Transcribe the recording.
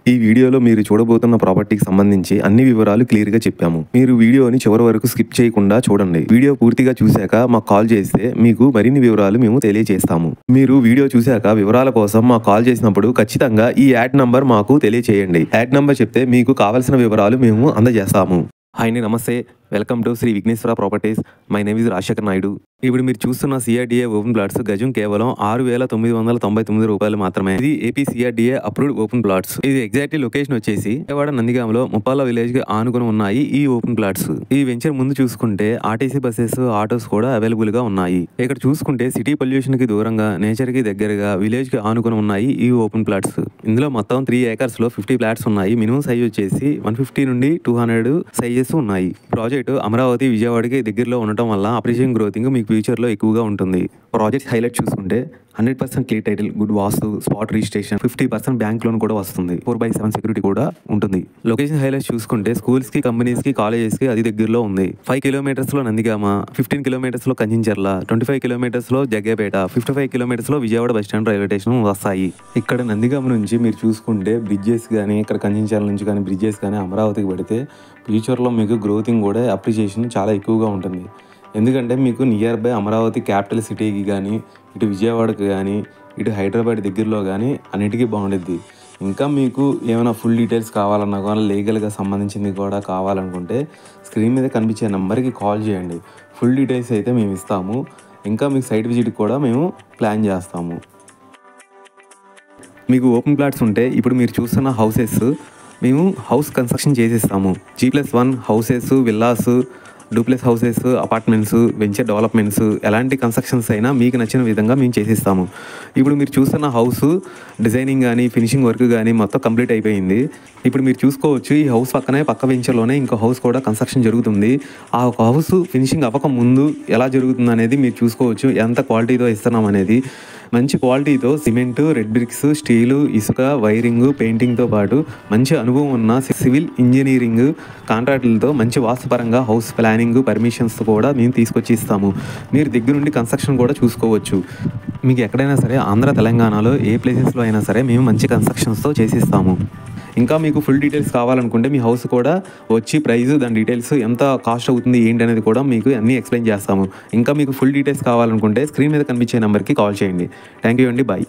ఈ వీడియోలో మీరు చూడబోతున్న ప్రాపర్టీకి సంబంధించి అన్ని వివరాలు క్లియర్గా చెప్పాము. మీరు వీడియోని చివరి వరకు స్కిప్ చేయకుండా చూడండి. వీడియో పూర్తిగా చూశాక మాకు కాల్ చేస్తే మీకు మరిన్ని వివరాలు మేము తెలియజేస్తాము. మీరు వీడియో చూశాక వివరాల కోసం మాకు కాల్ చేసినప్పుడు ఖచ్చితంగా ఈ యాడ్ నంబర్ మాకు తెలియచేయండి. యాడ్ నంబర్ చెప్తే మీకు కావాల్సిన వివరాలు మేము అందజేస్తాము. హాయ్ అండి, నమస్తే. Welcome to Sri Vighneshwara Properties. My name is Rajasekhar Naidu. ఇప్పుడు మీరు చూస్తున్న సిఆర్డీఏ ఓపెన్ ప్లాట్స్ గజం కేవలం 6,999 రూపాయలు మాత్రమే. ఇది AP CRDA approved open plots. ఇది ఎగ్జాక్ట్లీ లొకేషన్ వచ్చేసి విజయవాడ నందిగామలో ముప్పాల విలేజ్ కి ఆనుకుని ఉన్నాయి ఈ ఓపెన్ ప్లాట్స్. ఈ వెంచర్ ముందు చూసుకుంటే ఆర్టీసీ బస్సెస్, ఆటోస్ కూడా అవైలబుల్ గా ఉన్నాయి. ఇక్కడ చూసుకుంటే సిటీ పొల్యూషన్ కి దూరంగా, నేచర్ కి దగ్గరగా విలేజ్ కి ఆనుకుని ఉన్నాయి ఈ ఓపెన్ ప్లాట్స్. ఇందులో మొత్తం 3 acres లో 50 ఫ్లాట్స్ ఉన్నాయి. మినిమం సైజ్ వచ్చేసి 150 నుండి 200 సైజెస్ ఉన్నాయి. ప్రాజెక్ట్ అమరావతి విజయవాడకి దగ్గరలో ఉండటం వల్ల అప్రిషియేషన్ గ్రోతింగ్ మీకు ఫ్యూచర్ లో ఎక్కువగా ఉంటుంది. ప్రాజెక్ట్ హైలైట్ చూసుకుంటే 100% క్లియర్ టైటిల్, గుడ్ వాస్తు, స్పాట్ రిజిస్ట్రేషన్, 50% బ్యాంక్ లోన్ కూడా వస్తుంది. 4/7 సెక్యూరిటీ కూడా ఉంటుంది. లొకేషన్ హైలైట్స్ చూసుకుంటే స్కూల్స్ కి, కంపెనీస్ కి, కాలేజెస్ కి అది దగ్గరలో ఉంది. 5 kilometers లో నందిగామ, 15 kilometers లో కంచించర్ల, 25 kilometers లో జగ్గేపేట, 55 kilometers లో Vijayawada bus stand, railway station వస్తాయి. ఇక్కడ నందిగామ నుంచి మీరు చూసుకుంటే బ్రిడ్జెస్ కానీ, ఇక్కడ కంచించర్ల నుంచి కానీ బ్రిడ్జెస్ కానీ అమరావతికి పడితే ఫ్యూచర్లో మీకు గ్రోతింగ్ కూడా అప్రిషియేషన్ చాలా ఎక్కువగా ఉంటుంది. ఎందుకంటే మీకు నియర్ బై అమరావతి క్యాపిటల్ సిటీకి కానీ, ఇటు విజయవాడకి కానీ, ఇటు హైదరాబాద్ దగ్గరలో కానీ అన్నిటికీ బాగుంటుంది. ఇంకా మీకు ఏమైనా ఫుల్ డీటెయిల్స్ కావాలన్నా కానీ, లీగల్గా సంబంధించింది కూడా కావాలనుకుంటే స్క్రీన్ మీద కనిపించే నెంబర్కి కాల్ చేయండి. ఫుల్ డీటెయిల్స్ అయితే మేము ఇస్తాము. ఇంకా మీకు సైట్ విజిట్ కూడా మేము ప్లాన్ చేస్తాము. మీకు ఓపెన్ ప్లాట్స్ ఉంటే ఇప్పుడు మీరు చూస్తున్న హౌసెస్ మేము హౌస్ కన్స్ట్రక్షన్ చేసిస్తాము. G+1 houses, villas, duplex houses, apartments, venture developments, ఎలాంటి కన్స్ట్రక్షన్స్ అయినా మీకు నచ్చిన విధంగా మేము చేసిస్తాము. ఇప్పుడు మీరు చూస్తున్న హౌస్ డిజైనింగ్ కానీ, ఫినిషింగ్ వర్క్ కానీ మొత్తం కంప్లీట్ అయిపోయింది. ఇప్పుడు మీరు చూసుకోవచ్చు, ఈ హౌస్ పక్కనే పక్క వెంచర్లోనే ఇంకో హౌస్ కూడా కన్స్ట్రక్షన్ జరుగుతుంది. ఆ హౌస్ ఫినిషింగ్ అవ్వక ముందు ఎలా జరుగుతుంది అనేది మీరు చూసుకోవచ్చు. ఎంత క్వాలిటీతో ఇస్తున్నాం అనేది. మంచి క్వాలిటీతో సిమెంటు, రెడ్ బ్రిక్స్, స్టీలు, ఇసుక, వైరింగ్, పెయింటింగ్తో పాటు మంచి అనుభవం ఉన్న సివిల్ ఇంజనీరింగ్ కాంట్రాక్టులతో మంచి వాస్తుపరంగా హౌస్ ప్లానింగ్, పర్మిషన్స్ కూడా మేము తీసుకొచ్చి ఇస్తాము. మీరు దగ్గరుండి కన్స్ట్రక్షన్ కూడా చూసుకోవచ్చు. మీకు ఎక్కడైనా సరే ఆంధ్ర, తెలంగాణలో ఏ ప్లేసెస్లో అయినా సరే మేము మంచి కన్స్ట్రక్షన్స్తో చేసిస్తాము. ఇంకా మీకు ఫుల్ డీటెయిల్స్ కావాలనుకుంటే మీ హౌస్ కూడా వచ్చి ప్రైస్, దాని డీటెయిల్స్ ఎంత కాస్ట్ అవుతుంది ఏంటి అనేది కూడా మీకు అన్నీ ఎక్స్ప్లెయిన్ చేస్తాము. ఇంకా మీకు ఫుల్ డీటెయిల్స్ కావాలనుకుంటే స్క్రీన్ మీద కనిపించే నెంబర్కి కాల్ చేయండి. థ్యాంక్ యూ అండి, బాయ్.